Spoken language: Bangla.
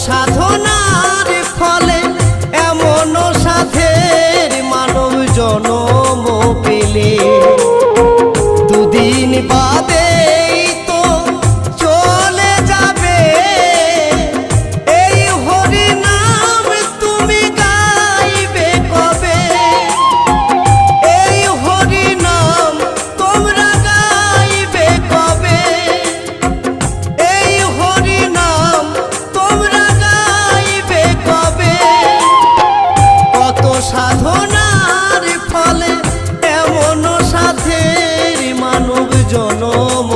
সাধনার ফলে এমন সাধের মানব জনম পেলে দুদিন বাদে তো চলে যাবে এই হরি নাম তুমি গাইবে কবে এই হরি নাম তোমরা গাইবে কবে এই হরি নাম তোমরা গাইবে কবে কত সাধনার ফলে এমন সাধের মানব জনম